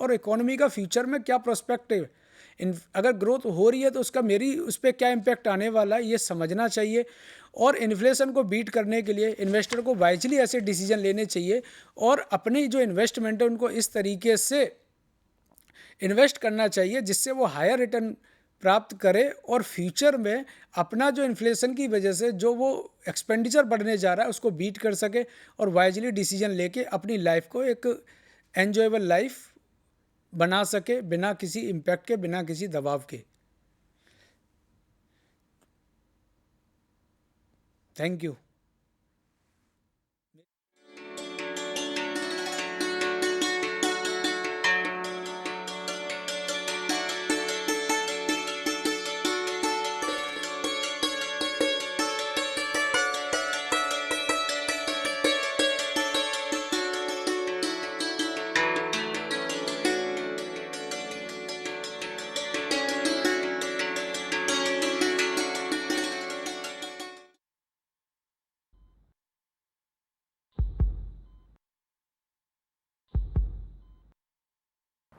और इकोनॉमी का फ्यूचर में क्या प्रोस्पेक्ट है, अगर ग्रोथ हो रही है तो उसका मेरी उस पर क्या इम्पैक्ट आने वाला है, ये समझना चाहिए। और इन्फ्लेशन को बीट करने के लिए इन्वेस्टर को वाइजली ऐसे डिसीजन लेने चाहिए और अपनी जो इन्वेस्टमेंट है उनको इस तरीके से इन्वेस्ट करना चाहिए जिससे वो हायर रिटर्न प्राप्त करे और फ्यूचर में अपना जो इन्फ्लेशन की वजह से जो वो एक्सपेंडिचर बढ़ने जा रहा है उसको बीट कर सके और वाइजली डिसीजन लेके अपनी लाइफ को एक एन्जॉयबल लाइफ बना सके, बिना किसी इम्पैक्ट के, बिना किसी दबाव के। Thank you.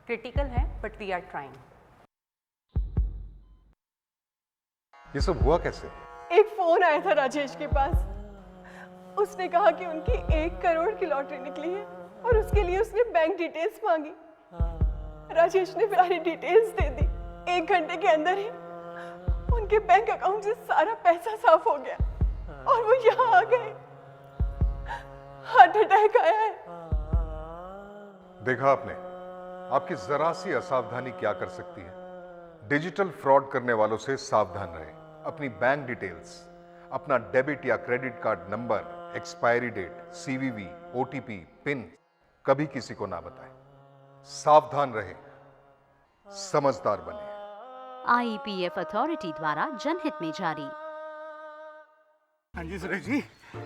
क्रिटिकल है बट वी आर ट्राइंग। ये सब हुआ कैसे? एक फोन आया था राजेश के पास, उसने कहा कि उनकी 1 करोड़ की लॉटरी निकली है और उसके लिए उसने बैंक डिटेल्स मांगी। राजेश ने सारी डिटेल्स दे दी। 1 घंटे के अंदर ही उनके बैंक अकाउंट से सारा पैसा साफ हो गया और वो यहाँ आ गए। हार्ट अटैक आया है। देखा आपने, आपकी जरा सी असावधानी क्या कर सकती है। डिजिटल फ्रॉड करने वालों से सावधान रहें। अपनी बैंक डिटेल्स, अपना डेबिट या credit card number, expiry date, CVV, OTP, PIN कभी किसी को ना बताएं। सावधान रहें, समझदार बने। आईपीएफ अथॉरिटी द्वारा जनहित में जारी। हाँ जी सुरेश जी,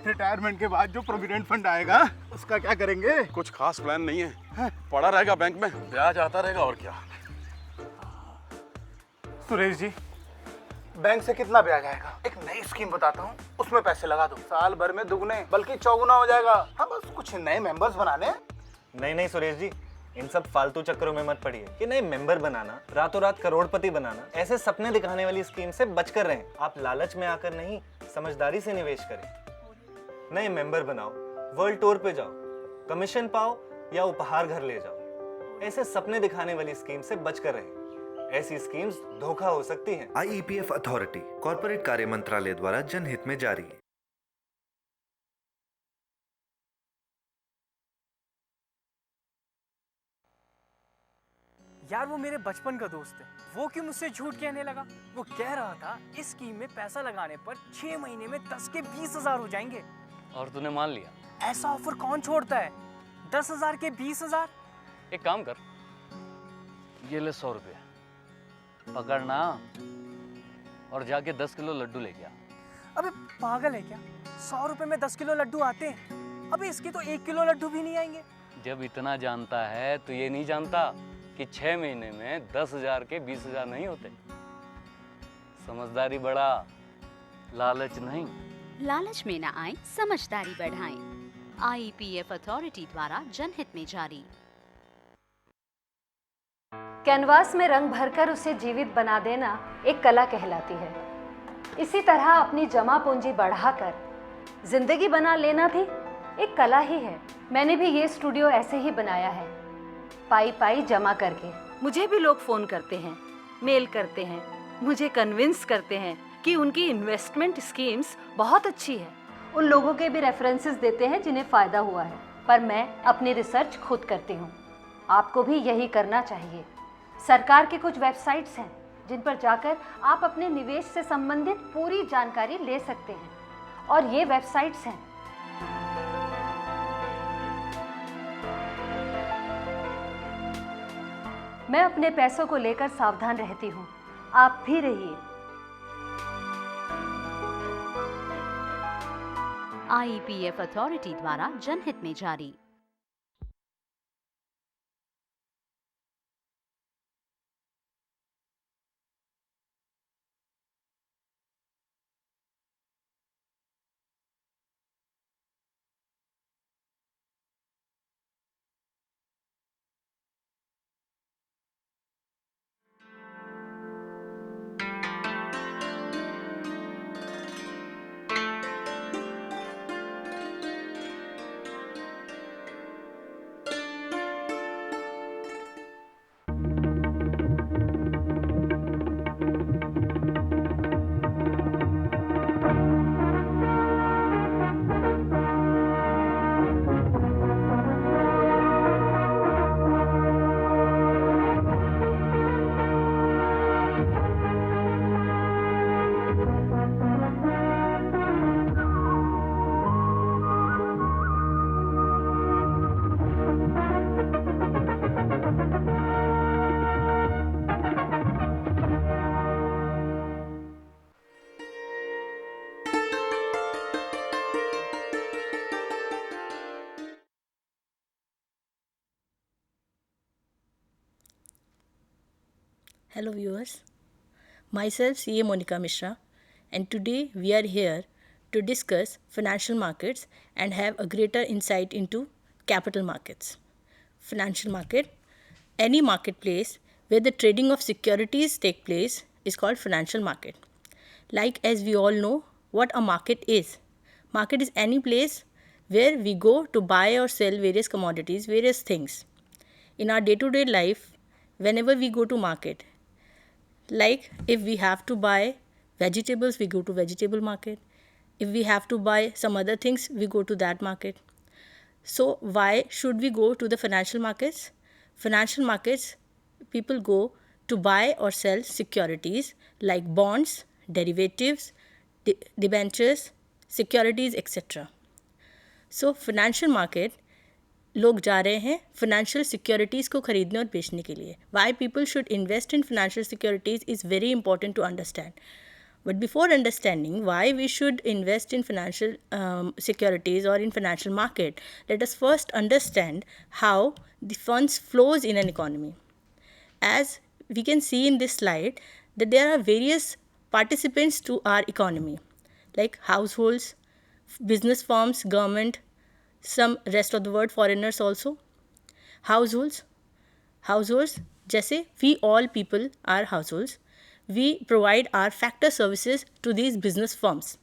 रिटायरमेंट के बाद जो प्रोविडेंट फंड आएगा उसका क्या करेंगे? कुछ खास प्लान नहीं है, पड़ा रहेगा बैंक में, ब्याज आता रहेगा और क्या। सुरेश जी, बैंक से कितना ब्याज आएगा? एक नई स्कीम बताता हूँ, उसमें पैसे लगा दो, साल भर में दुगने बल्कि चौगुना हो जाएगा। हाँ, बस कुछ नए मेंबर्स बनाने। नहीं सुरेश जी, इन सब फालतू चक्करों में मत पड़िए कि नए मेंबर बनाना, रातों रात करोड़पति बनाना, ऐसे सपने दिखाने वाली स्कीम से बचकर रहें। आप लालच में आकर नहीं, समझदारी से निवेश करें। नए मेंबर बनाओ, वर्ल्ड टूर पे जाओ, कमीशन पाओ या उपहार घर ले जाओ। ऐसे सपने दिखाने वाली स्कीम से बचकर रहें। ऐसी स्कीम्स धोखा हो सकती हैं। आईईपीएफ अथॉरिटी, कॉर्पोरेट कार्य मंत्रालय द्वारा जनहित में जारी। यार वो मेरे बचपन का दोस्त है, वो क्यों मुझसे झूठ कहने लगा? वो कह रहा था इस स्कीम में पैसा लगाने पर 6 महीने में 10 के 20,000 हो जाएंगे। और तूने मान लिया? ऐसा ऑफर कौन छोड़ता है? 10,000 के 20,000। एक काम कर, ये ले 100 रुपये पकड़ना और जाके 10 किलो लड्डू लेके आ। अबे पागल है क्या? 100 रुपए में 10 किलो लड्डू आते हैं? अबे इसके तो 1 किलो लड्डू भी नहीं आएंगे। जब इतना जानता है तो ये नहीं जानता कि 6 महीने में 10,000 के 20,000 नहीं होते। समझदारी बढ़ा, लालच नहीं। लालच में ना आए, समझदारी बढ़ाएं। आईपीएफ अथॉरिटी द्वारा जनहित में जारी। कैनवास में रंग भरकर उसे जीवित बना देना एक कला कहलाती है। इसी तरह अपनी जमा पूंजी बढ़ाकर जिंदगी बना लेना भी एक कला ही है। मैंने भी ये स्टूडियो ऐसे ही बनाया है, पाई पाई जमा करके। मुझे भी लोग फोन करते हैं, मेल करते हैं, मुझे कन्विंस करते हैं कि उनकी इन्वेस्टमेंट स्कीम्स बहुत अच्छी है। उन लोगों के भी रेफरेंसेस देते हैं जिन्हें फ़ायदा हुआ है, पर मैं अपनी रिसर्च खुद करती हूँ। आपको भी यही करना चाहिए। सरकार के कुछ वेबसाइट्स हैं जिन पर जाकर आप अपने निवेश से संबंधित पूरी जानकारी ले सकते हैं, और ये वेबसाइट्स हैं मैं अपने पैसों को लेकर सावधान रहती हूँ, आप भी रहिए। आईपीएफ अथॉरिटी द्वारा जनहित में जारी। Hello viewers, myself CA Monica Mishra, and today we are here to discuss financial markets and have a greater insight into capital markets. Financial market, any marketplace where the trading of securities take place is called financial market. Like as we all know what a market is. Market is any place where we go to buy or sell various commodities, various things. In our day-to-day life, whenever we go to market, like if we have to buy vegetables, we go to vegetable market. If we have to buy some other things, we go to that market. So why should we go to the financial markets? Financial markets, people go to buy or sell securities like bonds, derivatives, debentures, securities, etc. So financial market, लोग जा रहे हैं financial securities को खरीदने और बेचने के लिए. Why people should invest in financial securities is very important to understand. But before understanding why we should invest in financial securities or in financial market, let us first understand how the funds flows in an economy. As we can see in this slide that there are various participants to our economy like households, business firms, government, some rest of the world foreigners also. Households जैसे we all people are households. We provide our factor services to these business firms.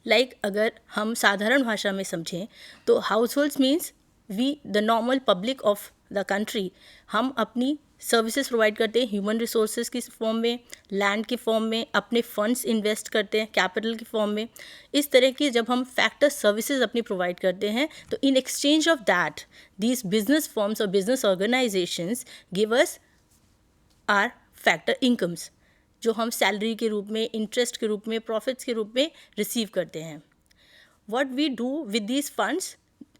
Like अगर हम साधारण भाषा में समझें तो households means we the normal public of the country. हम अपनी सर्विसेज प्रोवाइड करते हैं ह्यूमन रिसोर्सेज की फॉर्म में, लैंड की फॉर्म में, अपने फंड्स इन्वेस्ट करते हैं कैपिटल की फॉर्म में. इस तरह की जब हम फैक्टर सर्विसेज अपनी प्रोवाइड करते हैं तो in exchange of that these business firms और business organisations give us our factor incomes जो हम सैलरी के रूप में, इंटरेस्ट के रूप में, प्रॉफिट्स के रूप में रिसीव करते हैं. What we do with these funds,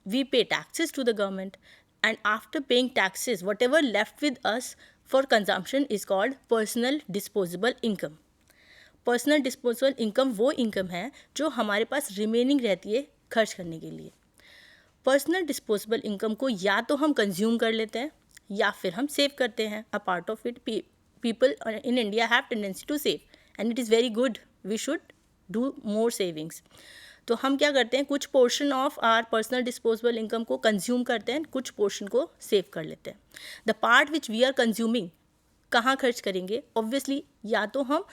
we pay taxes to the government. And after paying taxes, whatever left with us for consumption is called personal disposable income. Personal disposable income वो income है जो हमारे पास remaining रहती है खर्च करने के लिए. Personal disposable income को या तो हम consume कर लेते हैं या फिर हम save करते हैं. A part of it people in India have tendency to save and it is very good. We should do more savings. तो हम क्या करते हैं, कुछ portion of our personal disposable income को कंज्यूम करते हैं, कुछ पोर्शन को सेव कर लेते हैं. The part which we are consuming कहाँ खर्च करेंगे? ऑब्वियसली या तो हम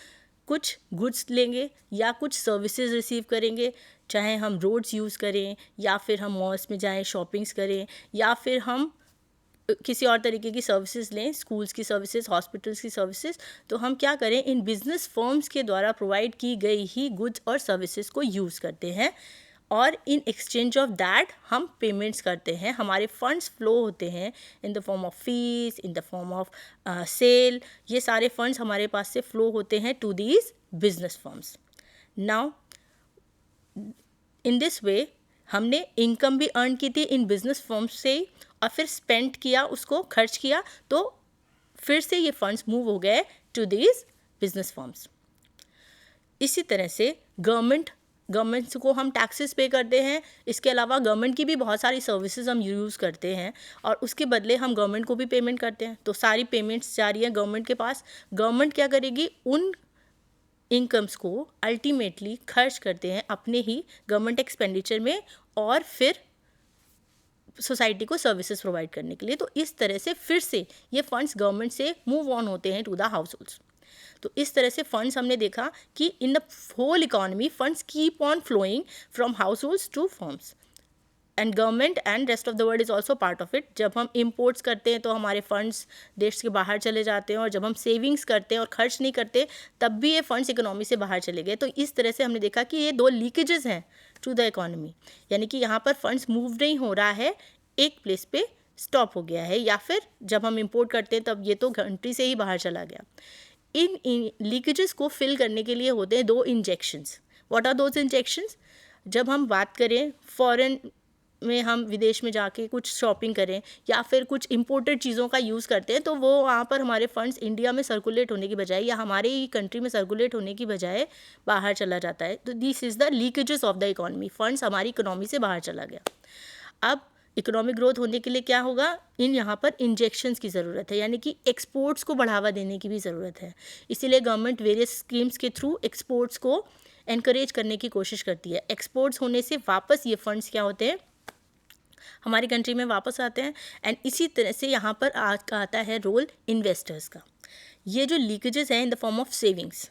कुछ गुड्स लेंगे या कुछ सर्विसेज रिसीव करेंगे, चाहे हम रोड्स यूज़ करें या फिर हम मॉल्स में जाएं शॉपिंग्स करें या फिर हम किसी और तरीके की सर्विसेज लें, स्कूल्स की सर्विसेज, हॉस्पिटल्स की सर्विसेज. तो हम क्या करें, इन बिजनेस फर्म्स के द्वारा प्रोवाइड की गई ही गुड्स और सर्विसेज को यूज़ करते हैं और इन एक्सचेंज ऑफ दैट हम पेमेंट्स करते हैं. हमारे फंड्स फ्लो होते हैं in the form of fees, in the form of sale. ये सारे फंड्स हमारे पास से फ्लो होते हैं to these business firms. Now in this way हमने इनकम भी अर्न की थी इन बिजनेस फर्म्स से और फिर स्पेंड किया, उसको खर्च किया, तो फिर से ये फंड्स मूव हो गए टू दीज बिजनेस फर्म्स. इसी तरह से गवर्नमेंट को हम टैक्सेस पे करते हैं. इसके अलावा गवर्नमेंट की भी बहुत सारी सर्विसेज हम यूज़ करते हैं और उसके बदले हम गवर्नमेंट को भी पेमेंट करते हैं. तो सारी पेमेंट्स जा रही हैं गवर्नमेंट के पास. गवर्नमेंट क्या करेगी, उन इनकम्स को अल्टीमेटली खर्च करते हैं अपने ही गवर्नमेंट एक्सपेंडिचर में और फिर सोसाइटी को सर्विसेज प्रोवाइड करने के लिए. तो इस तरह से फिर से ये फंड्स गवर्नमेंट से मूव ऑन होते हैं टू द हाउस होल्ड्स. तो इस तरह से फंड्स हमने देखा कि in the whole economy funds keep on flowing from households to firms and government and rest of the world is also part of it. जब हम इम्पोर्ट्स करते हैं तो हमारे फंड्स देश के बाहर चले जाते हैं और जब हम सेविंग्स करते हैं और खर्च नहीं करते तब भी ये फंड्स इकोनॉमी से बाहर चले गए. तो इस तरह से हमने देखा कि ये दो लीकेजेस हैं टू द इकोनॉमी, यानी कि यहाँ पर फंड्स मूव नहीं हो रहा है, एक प्लेस पे स्टॉप हो गया है, या फिर जब हम इंपोर्ट करते हैं तब ये तो कंट्री से ही बाहर चला गया. इन लीकेजेस को फिल करने के लिए होते हैं दो injections. What are those injections? जब हम बात करें फॉरेन में, हम विदेश में जाके कुछ शॉपिंग करें या फिर कुछ इंपोर्टेड चीज़ों का यूज़ करते हैं तो वो वहाँ पर हमारे फंड्स इंडिया में सर्कुलेट होने की बजाय या हमारे ही कंट्री में सर्कुलेट होने की बजाय बाहर चला जाता है. तो this is the leakages of the economy. Funds हमारी इकोनॉमी से बाहर चला गया. अब इकोनॉमिक ग्रोथ होने के लिए क्या होगा, इन यहाँ पर इंजेक्शंस की ज़रूरत है, यानी कि एक्सपोर्ट्स को बढ़ावा देने की भी ज़रूरत है। इसीलिए गवर्नमेंट वेरियस स्कीम्स के थ्रू एक्सपोर्ट्स को एनकरेज करने की कोशिश करती है। एक्सपोर्ट्स होने से वापस ये फंड्स क्या होते हैं, हमारी कंट्री में वापस आते हैं। एंड इसी तरह से यहाँ पर आता है रोल इन्वेस्टर्स का। ये जो लीकेजेस हैं in the form of savings,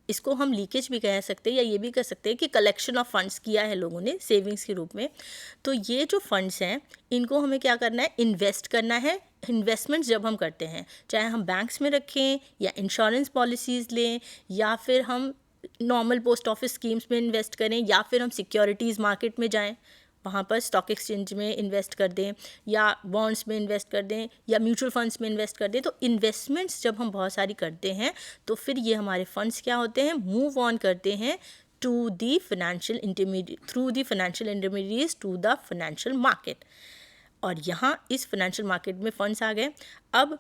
इसको हम लीकेज भी कह सकते हैं या ये भी कह सकते हैं कि कलेक्शन ऑफ फंड्स किया है लोगों ने सेविंग्स के रूप में। तो ये जो फंड्स हैं इनको हमें क्या करना है, इन्वेस्ट करना है। इन्वेस्टमेंट्स जब हम करते हैं, चाहे हम बैंक्स में रखें या इंश्योरेंस पॉलिसीज़ लें या फिर हम नॉर्मल पोस्ट ऑफिस स्कीम्स में इन्वेस्ट करें या फिर हम सिक्योरिटीज़ मार्केट में जाएं, वहाँ पर स्टॉक एक्सचेंज में इन्वेस्ट कर दें या बॉन्ड्स में इन्वेस्ट कर दें या म्यूचुअल फंड्स में इन्वेस्ट कर दें। तो इन्वेस्टमेंट्स जब हम बहुत सारी करते हैं तो फिर ये हमारे फंड्स क्या होते हैं, मूव ऑन करते हैं to the financial intermediate through the financial intermediates to the financial market. और यहाँ इस फाइनेंशियल मार्केट में फंड्स आ गए। अब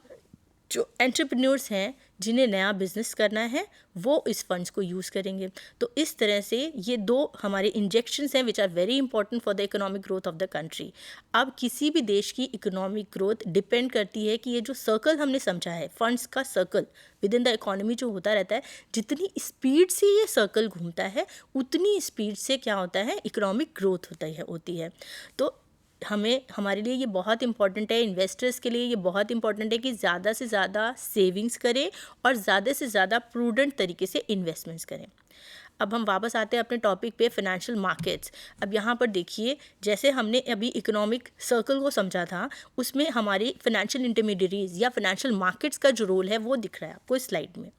जो एंटरप्रेन्योर्स हैं जिन्हें नया बिजनेस करना है वो इस फंड्स को यूज़ करेंगे। तो इस तरह से ये दो हमारे इंजेक्शंस हैं which are very important for the economic growth of the country. अब किसी भी देश की इकोनॉमिक ग्रोथ डिपेंड करती है कि ये जो सर्कल हमने समझा है, फंड्स का circle with in the economy जो होता रहता है, जितनी स्पीड से ये सर्कल घूमता है उतनी स्पीड से क्या होता है, इकोनॉमिक ग्रोथ होती है। तो हमारे लिए ये बहुत इंपॉर्टेंट है, इन्वेस्टर्स के लिए ये बहुत इंपॉर्टेंट है कि ज़्यादा से ज़्यादा सेविंग्स करें और ज़्यादा से ज़्यादा प्रूडेंट तरीके से इन्वेस्टमेंट्स करें। अब हम वापस आते हैं अपने टॉपिक पे, फाइनेंशियल मार्केट्स। अब यहाँ पर देखिए, जैसे हमने अभी इकोनॉमिक सर्कल को समझा था, उसमें हमारी फाइनेंशियल इंटरमीडियरीज या फाइनेंशियल मार्केट्स का जो रोल है वो दिख रहा है आपको इस स्लाइड में।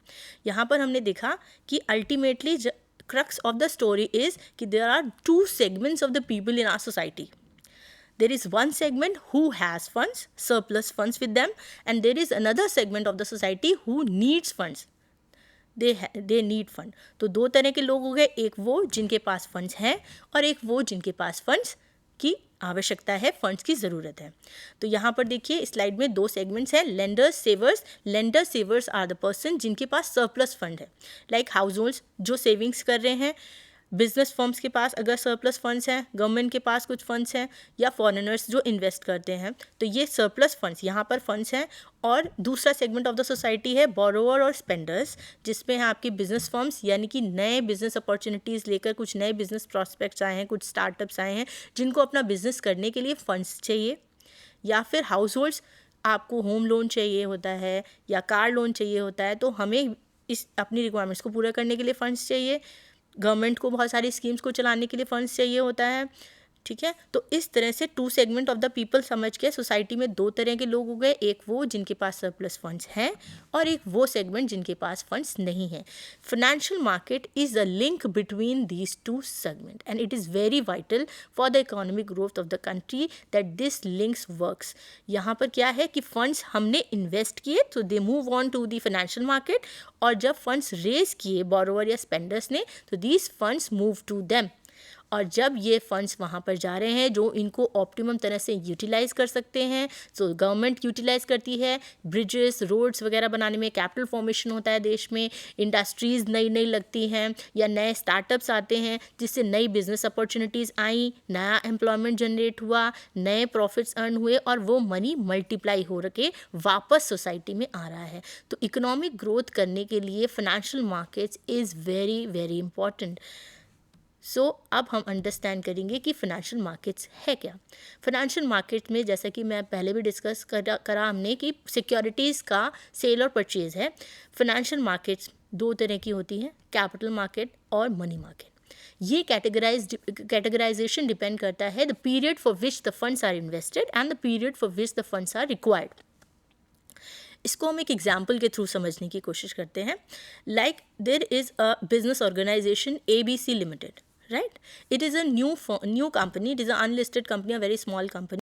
यहाँ पर हमने देखा कि ultimately crux of the story is कि there are two segments of the people in our society. There is one segment who has funds, surplus funds with them, and there is another segment of the society who needs funds. They need fund. तो दो तरह के लोग हो गए, एक वो जिनके पास फंड्स हैं और एक वो जिनके पास फंड्स की आवश्यकता है, फंड्स की ज़रूरत है। तो यहाँ पर देखिए स्लाइड में दो सेगमेंट्स हैं, lenders, savers. Lender savers are the person जिनके पास सरप्लस फंड है, लाइक हाउस होल्ड्स जो सेविंग्स कर रहे हैं, बिजनेस फर्म्स के पास अगर सरप्लस फंड्स हैं, गवर्नमेंट के पास कुछ फंड्स हैं, या फॉरेनर्स जो इन्वेस्ट करते हैं, तो ये सरप्लस फंड्स यहाँ पर फंड्स हैं। और दूसरा सेगमेंट ऑफ द सोसाइटी है बोरोवर और स्पेंडर्स, जिसमें है आपकी बिजनेस फर्म्स, यानी कि नए बिजनेस अपॉर्चुनिटीज़ लेकर कुछ नए बिजनेस प्रॉस्पेक्ट्स आए हैं, कुछ स्टार्टअप्स आए हैं जिनको अपना बिजनेस करने के लिए फंड्स चाहिए। या फिर हाउस होल्ड्स, आपको होम लोन चाहिए होता है या कार लोन चाहिए होता है, तो हमें इस अपनी रिक्वायरमेंट्स को पूरा करने के लिए फ़ंड्स चाहिए। गवर्नमेंट को बहुत सारी स्कीम्स को चलाने के लिए फंड्स चाहिए होता है, ठीक है। तो इस तरह से two segment of the people समझ के सोसाइटी में दो तरह के लोग हो गए, एक वो जिनके पास सरप्लस फंड्स हैं और एक वो सेगमेंट जिनके पास फंड्स नहीं हैं। Financial market is a link between these two segment and it is very vital for the economic growth of the country that this links works. यहाँ पर क्या है कि फंड्स हमने इन्वेस्ट किए तो they move on to the financial market, और जब फंड्स रेज किए बोरोवर या स्पेंडर्स ने तो these funds move to them. और जब ये फंड्स वहाँ पर जा रहे हैं जो इनको ऑप्टिमम तरह से यूटिलाइज़ कर सकते हैं, सो गवर्नमेंट यूटिलाइज़ करती है, ब्रिजेस, रोड्स वगैरह बनाने में कैपिटल फॉर्मेशन होता है देश में, इंडस्ट्रीज़ नई नई लगती हैं या नए स्टार्टअप्स आते हैं जिससे नई बिजनेस अपॉर्चुनिटीज़ आई, नया एम्प्लॉयमेंट जनरेट हुआ, नए प्रॉफिट्स अर्न हुए और वो मनी मल्टीप्लाई हो रखे वापस सोसाइटी में आ रहा है। तो इकोनॉमिक ग्रोथ करने के लिए financial markets is very very important. So अब हम अंडरस्टैंड करेंगे कि फ़ाइनेंशियल मार्केट्स है क्या। फ़ाइनेंशियल मार्केट में जैसा कि मैं पहले भी डिस्कस करा हमने कि सिक्योरिटीज़ का सेल और परचेज़ है। फ़ाइनेंशियल मार्केट्स दो तरह की होती हैं, कैपिटल मार्केट और मनी मार्केट। ये कैटेगराइजेशन डिपेंड करता है the period for which the funds are invested and the period for which the funds are required. इसको हम एक एग्जाम्पल के थ्रू समझने की कोशिश करते हैं। Like there is a business organization ABC Limited, right? It is a new company. It is an unlisted company, a very small company.